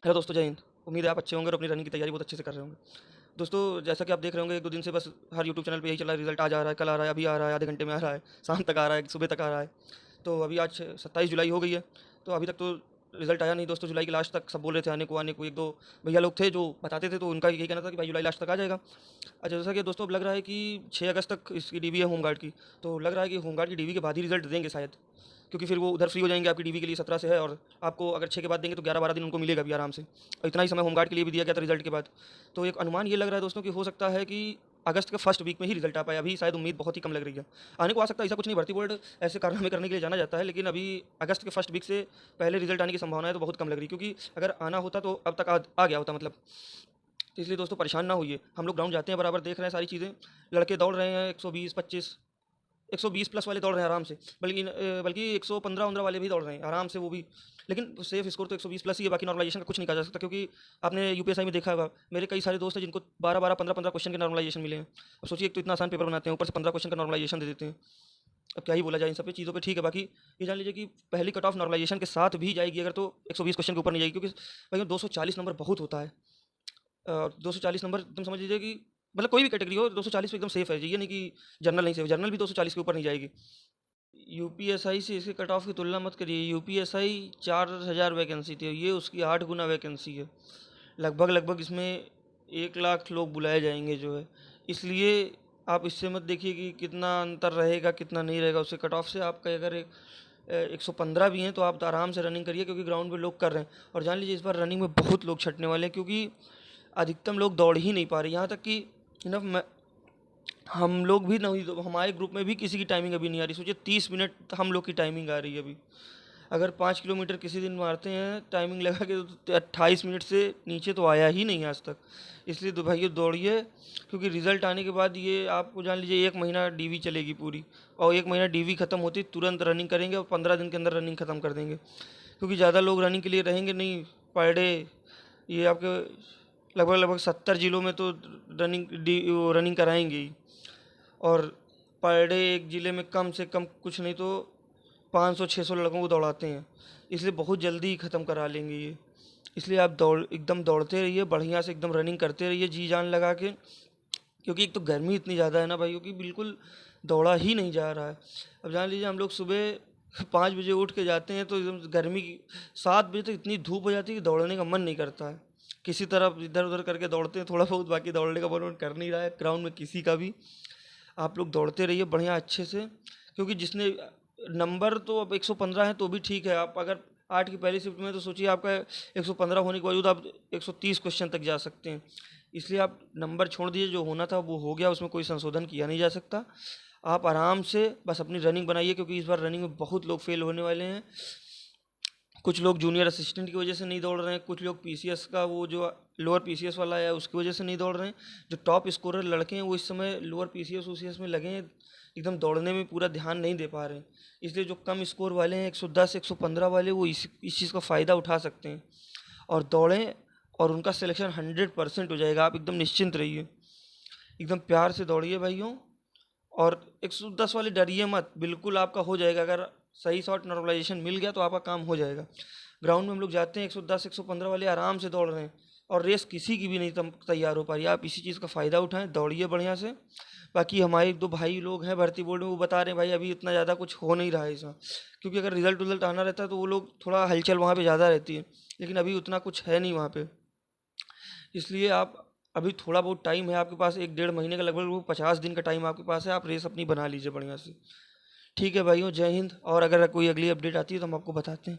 Hello दोस्तों, जय हिंद। उम्मीद है आप अच्छे होंगे और अपनी रनिंग की तैयारी बहुत अच्छे से कर रहे होंगे। दोस्तों, जैसा कि आप देख रहे होंगे, 1-2 दिन से बस हर यूट्यूब चैनल पे यही चल रहा है, रिजल्ट आज आ रहा है, कल आ रहा है, अभी आ रहा है, आधे घंटे में आ रहा है, शाम तक आ रहा है, सुबह तक आ रहा है। तो अभी आज 27 जुलाई हो गई है, तो अभी तक तो रिजल्ट आया नहीं दोस्तों। जुलाई के लास्ट तक सब बोल रहे थे आने को। 1-2 भैया लोग थे जो बताते थे, तो उनका यही कहना था कि भाई जुलाई लास्ट तक आ जाएगा। अच्छा, जैसा कि दोस्तों अब लग रहा है कि 6 अगस्त तक इसकी डीवी है होमगार्ड की, तो लग रहा है कि होमगार्ड की डीवी के बाद ही रिजल्ट देंगे शायद, क्योंकि फिर वो उधर फ्री हो जाएंगे। आपकी डीवी के लिए 17 से है, और आपको अगर 6 के बाद देंगे तो 11-12 दिन उनको मिलेगा भी आराम से, और इतना ही समय होमगार्ड के लिए भी दिया गया था रिजल्ट के बाद। तो एक अनुमान ये लग रहा है दोस्तों कि हो सकता है कि अगस्त के फर्स्ट वीक में ही रिजल्ट आ पाए। अभी शायद उम्मीद बहुत ही कम लग रही है, आने को आ सकता है, ऐसा कुछ नहीं। भर्ती बोर्ड ऐसे कारनामे करने के लिए जाना जाता है, लेकिन अभी अगस्त के फर्स्ट वीक से पहले रिजल्ट आने की संभावना है तो बहुत कम लग रही है, क्योंकि अगर आना होता तो अब तक आ गया होता मतलब। तो इसलिए दोस्तों परेशान ना होइए, हम लोग ग्राउंड जाते हैं, बराबर देख रहे हैं सारी चीज़ें। लड़के दौड़ रहे हैं 120-25, 120 प्लस वाले दौड़ रहे हैं आराम से, बल्कि 115-15 वाले भी दौड़ रहे हैं आराम से, वो भी। लेकिन सेफ स्कोर तो 120 प्लस ही है, बाकी नॉर्मलाइजेशन का कुछ नहीं कहा जा सकता, क्योंकि आपने यूपीएसआई में देखा होगा, मेरे कई सारे दोस्त हैं जिनको 12-12, 15-15 क्वेश्चन के नॉर्मलाइजेशन मिले हैं। अब सोचिए, एक तो इतना आसान पेपर बनाते हैं, ऊपर से 15 क्वेश्चन का नॉर्मलाइजेशन दे देते हैं। अब क्या ही बोला जाए इन सब पे चीज़ों पे। ठीक है, बाकी ये जान लीजिए कि पहली कट ऑफ नॉर्मलाइजेशन के साथ भी जाएगी अगर, तो 120 क्वेश्चन के ऊपर नहीं जाएगी, क्योंकि भाई 240 नंबर बहुत होता है। 240 नंबर तुम समझ लीजिए कि मतलब कोई भी कैटेगरी हो, 240 पे एकदम सेफ है। ये नहीं कि जनरल नहीं सेफ, जनरल भी 240 के ऊपर नहीं जाएगी। यूपीएसआई से इसके कट ऑफ की तुलना मत करिए। यूपीएसआई 4000 वैकेंसी थी, ये उसकी 8 गुना वैकेंसी है। लगभग लगभग इसमें 1 लाख लोग बुलाए जाएंगे जो है, इसलिए आप इससे मत देखिए कि कितना अंतर रहेगा कितना नहीं रहेगा उसके कट ऑफ से। आपका अगर 115 भी हैं तो आप आराम से रनिंग करिए, क्योंकि ग्राउंड पे लोग कर रहे हैं। और जान लीजिए इस बार रनिंग में बहुत लोग छटने वाले हैं, क्योंकि अधिकतम लोग दौड़ ही नहीं पा रहे। यहाँ तक कि इनफ हम लोग भी नहीं, तो हमारे ग्रुप में भी किसी की टाइमिंग अभी नहीं आ रही। सोचिए 30 मिनट हम लोग की टाइमिंग आ रही है अभी। अगर 5 किलोमीटर किसी दिन मारते हैं टाइमिंग लगा के, तो 28 मिनट से नीचे तो आया ही नहीं आज तक। इसलिए तो भाइयों दौड़िए, क्योंकि रिज़ल्ट आने के बाद ये आपको जान लीजिए 1 महीना डीवी चलेगी पूरी, और 1 महीना डीवी ख़त्म होती तुरंत रनिंग करेंगे, और 15 दिन के अंदर रनिंग ख़त्म कर देंगे, क्योंकि ज़्यादा लोग रनिंग के लिए रहेंगे नहीं पर डे। ये आपके लगभग लगभग 70 जिलों में तो रनिंग कराएंगे ही, और पर डे एक ज़िले में कम से कम कुछ नहीं तो 500-600 लड़कों को दौड़ाते हैं, इसलिए बहुत जल्दी ही ख़त्म करा लेंगे ये। इसलिए आप एकदम दौड़ते रहिए, बढ़िया से एकदम रनिंग करते रहिए जी जान लगा के, क्योंकि एक तो गर्मी इतनी ज़्यादा है ना भाइयों कि बिल्कुल दौड़ा ही नहीं जा रहा है। अब जान लीजिए हम लोग सुबह 5 बजे उठ के जाते हैं, तो एकदम गर्मी की 7 बजे तक इतनी धूप हो जाती है कि दौड़ने का मन नहीं करता है। किसी तरह इधर उधर करके दौड़ते हैं थोड़ा बहुत, बाकी दौड़ने का मन कर नहीं रहा है ग्राउंड में किसी का भी। आप लोग दौड़ते रहिए बढ़िया अच्छे से, क्योंकि जिसने नंबर तो अब 115 है तो भी ठीक है। आप अगर 8 की पहली शिफ्ट में, तो सोचिए आपका 115 होने के बावजूद आप 130 क्वेश्चन तक जा सकते हैं। इसलिए आप नंबर छोड़ दीजिए, जो होना था वो हो गया, उसमें कोई संशोधन किया नहीं जा सकता। आप आराम से बस अपनी रनिंग बनाइए, क्योंकि इस बार रनिंग में बहुत लोग फेल होने वाले हैं। कुछ लोग जूनियर असिस्टेंट की वजह से नहीं दौड़ रहे हैं, कुछ लोग पीसीएस का वो जो लोअर पीसीएस वाला है उसकी वजह से नहीं दौड़ रहे हैं। जो टॉप स्कोरर लड़के हैं वो इस समय लोअर पीसीएस उसीएस में लगे हैं, एकदम दौड़ने में पूरा ध्यान नहीं दे पा रहे हैं। इसलिए जो कम स्कोर वाले हैं 110 115 वाले, वो इस चीज़ का फ़ायदा उठा सकते हैं और दौड़ें, और उनका सिलेक्शन 100% हो जाएगा। आप एकदम निश्चिंत रहिए, एकदम प्यार से दौड़िए भाइयों। और 110 वाले डरिए मत, बिल्कुल आपका हो जाएगा। अगर सही शॉट नॉर्मलाइजेशन मिल गया तो आपका काम हो जाएगा। ग्राउंड में हम लोग जाते हैं 110 115 वाले आराम से दौड़ रहे हैं, और रेस किसी की भी नहीं तैयार हो पा रही है। आप इसी चीज़ का फ़ायदा उठाएं, दौड़िए बढ़िया से। बाकी हमारे 1-2 भाई लोग हैं भर्ती बोर्ड में, वो बता रहे हैं भाई अभी इतना ज़्यादा कुछ हो नहीं रहा है इसमें, क्योंकि अगर रिजल्ट आना रहता है तो वो लोग थोड़ा हलचल वहाँ पे ज़्यादा रहती है, लेकिन अभी उतना कुछ है नहीं वहाँ पे। इसलिए आप अभी थोड़ा बहुत टाइम है आपके पास, 1-1.5 महीने का, लगभग 50 दिन का टाइम आपके पास है। आप रेस अपनी बना लीजिए बढ़िया से। ठीक है भाइयों, जय हिंद। और अगर कोई अगली अपडेट आती है तो हम आपको बताते हैं।